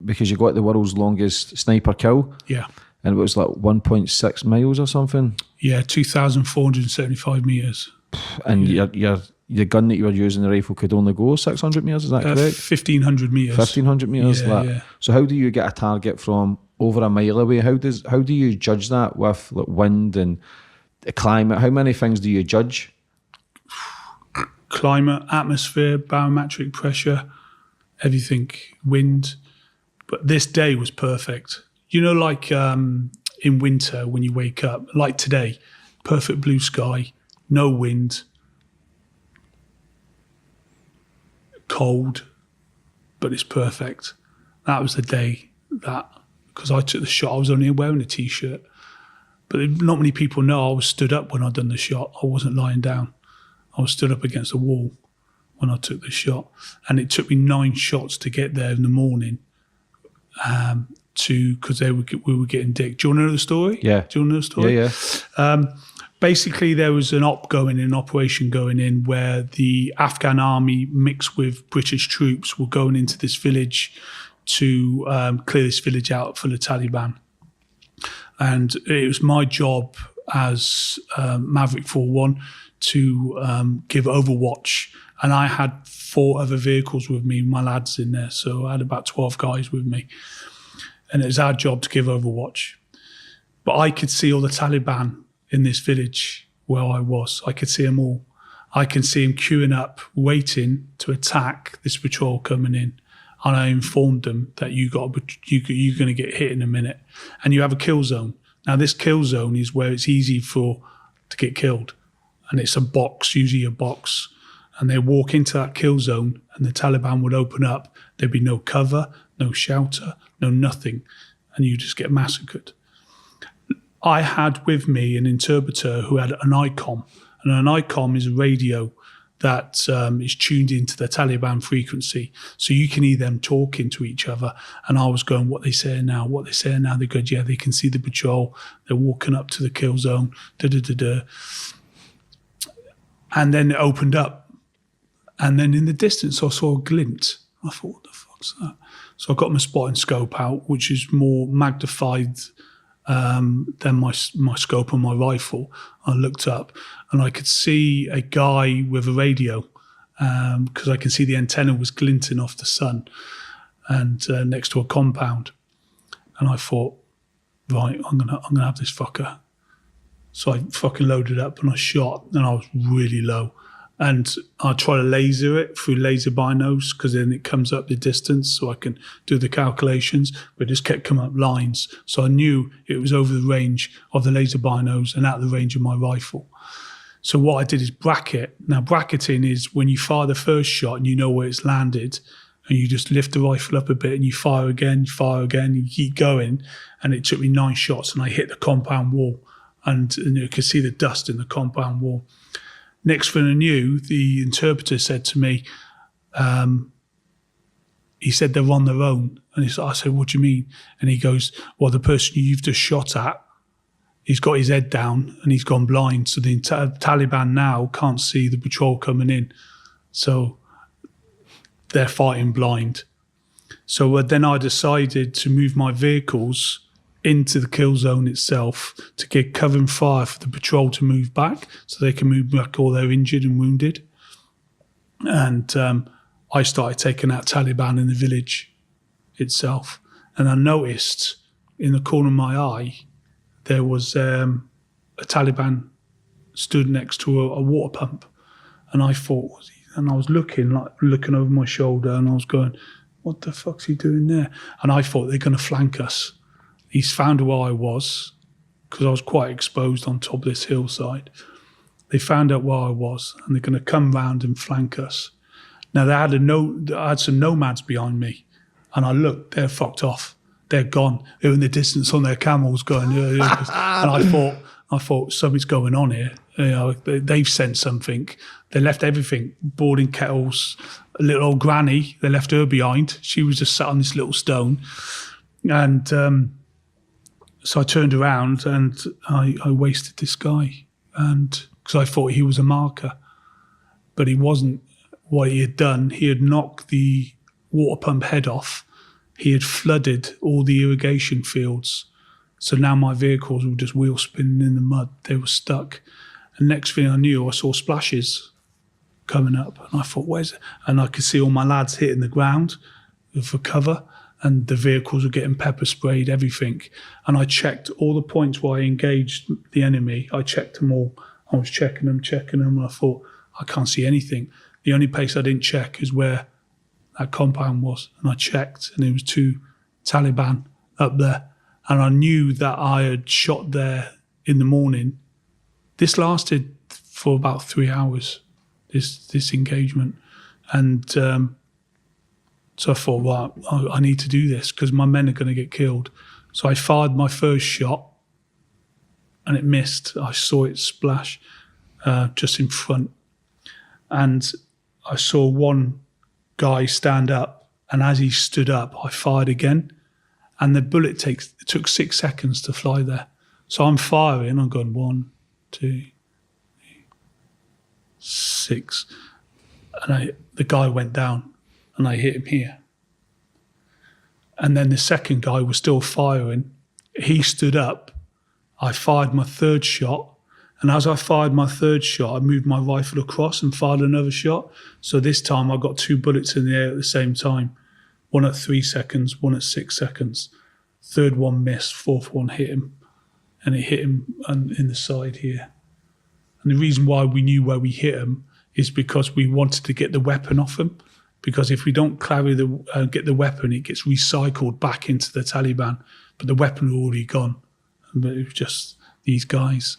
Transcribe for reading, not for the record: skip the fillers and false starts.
because you got the world's longest sniper kill. Yeah. And it was like 1.6 miles or something. Yeah, 2,475 meters. And your gun that you were using, the rifle, could only go 600 meters. Is that correct? 1,500 meters. 1,500 meters. Yeah. So how do you get a target from over a mile away? How do you judge that with like wind and the climate? How many things do you judge? Climate, atmosphere, barometric pressure, everything, wind. But this day was perfect. You know, like in winter when you wake up, like today, perfect blue sky, no wind, cold, but it's perfect. That was the day because I took the shot, I was only wearing a T-shirt. But not many people know I was stood up when I'd done the shot. I wasn't lying down. I was stood up against a wall when I took the shot. And it took me 9 shots to get there in the morning because we were getting dick. Do you want to know the story? Yeah. Do you want to know the story? Yeah. Basically, there was an operation going in where the Afghan army mixed with British troops were going into this village to clear this village out for the Taliban. And it was my job as Maverick 4-1 to give overwatch. And I had 4 other vehicles with me, my lads in there. So I had about 12 guys with me. And it was our job to give overwatch. But I could see all the Taliban in this village where I was. I could see them all. I can see them queuing up, waiting to attack this patrol coming in. And I informed them that you're going to get hit in a minute. And you have a kill zone. Now, this kill zone is where it's easy to get killed. And it's a box, usually a box. And they walk into that kill zone and the Taliban would open up. There'd be no cover, no shelter, no nothing. And you just get massacred. I had with me an interpreter who had an ICOM. And an ICOM is a radio that is tuned into the Taliban frequency. So you can hear them talking to each other. And I was going, what they saying now? They go, yeah, they can see the patrol. They're walking up to the kill zone. And then it opened up. And then in the distance, I saw a glint. I thought, what the fuck's that? So I got my spotting scope out, which is more magnified than my scope on my rifle. I looked up and I could see a guy with a radio because I can see the antenna was glinting off the sun and next to a compound. And I thought, right, I'm gonna have this fucker. So I fucking loaded up and I shot and I was really low. And I try to laser it through laser binos because then it comes up the distance so I can do the calculations, but it just kept coming up lines. So I knew it was over the range of the laser binos and out of the range of my rifle. So what I did is bracket. Now bracketing is when you fire the first shot and you know where it's landed and you just lift the rifle up a bit and you fire again, you keep going. And it took me 9 shots and I hit the compound wall and you could see the dust in the compound wall. Next thing I knew, the interpreter said to me, he said they're on their own. And I said, what do you mean? And he goes, well, the person you've just shot at, he's got his head down and he's gone blind. So the Taliban now can't see the patrol coming in. So they're fighting blind. So then I decided to move my vehicles into the kill zone itself to get cover and fire for the patrol to move back so they can move back all their injured and wounded. And I started taking out Taliban in the village itself. And I noticed in the corner of my eye, there was a Taliban stood next to a water pump. And I thought, and I was looking over my shoulder and I was going, what the fuck's he doing there? And I thought they're going to flank us. He's found where I was because I was quite exposed on top of this hillside. They found out where I was and they're going to come round and flank us. Now, I had some nomads behind me and I looked, they're fucked off. They're gone. They're in the distance on their camels going, and I thought something's going on here. You know, they've sent something. They left everything, boarding kettles, a little old granny, they left her behind. She was just sat on this little stone. And so I turned around and I wasted this guy, and because I thought he was a marker, but he wasn't. What he had done, he had knocked the water pump head off. he had flooded all the irrigation fields. So now my vehicles were just wheel spinning in the mud. They were stuck. And next thing I knew, I saw splashes coming up. And I thought, where's it? And I could see all my lads hitting the ground for cover. And the vehicles were getting pepper sprayed, everything. And I checked all the points where I engaged the enemy. I checked them all. I was checking them. And I thought, I can't see anything. The only place I didn't check is where that compound was. And I checked, and there was 2 Taliban up there. And I knew that I had shot there in the morning. This lasted for about 3 hours, this engagement. And so I thought, right, I need to do this because my men are going to get killed. So I fired my first shot, and it missed. I saw it splash just in front. And I saw one guy stand up, and as he stood up, I fired again. And the bullet it took 6 seconds to fly there. So I'm firing, I'm going 1, 2, 3, 6. And the guy went down, and I hit him here. And then the second guy was still firing. He stood up. I fired my third shot. And as I fired my third shot, I moved my rifle across and fired another shot. So this time I got 2 bullets in the air at the same time. 1 at 3 seconds, 1 at 6 seconds. Third one missed, fourth one hit him. And it hit him in the side here. And the reason why we knew where we hit him is because we wanted to get the weapon off him. Because if we don't get the weapon, it gets recycled back into the Taliban. But the weapon was already gone. But it was just these guys.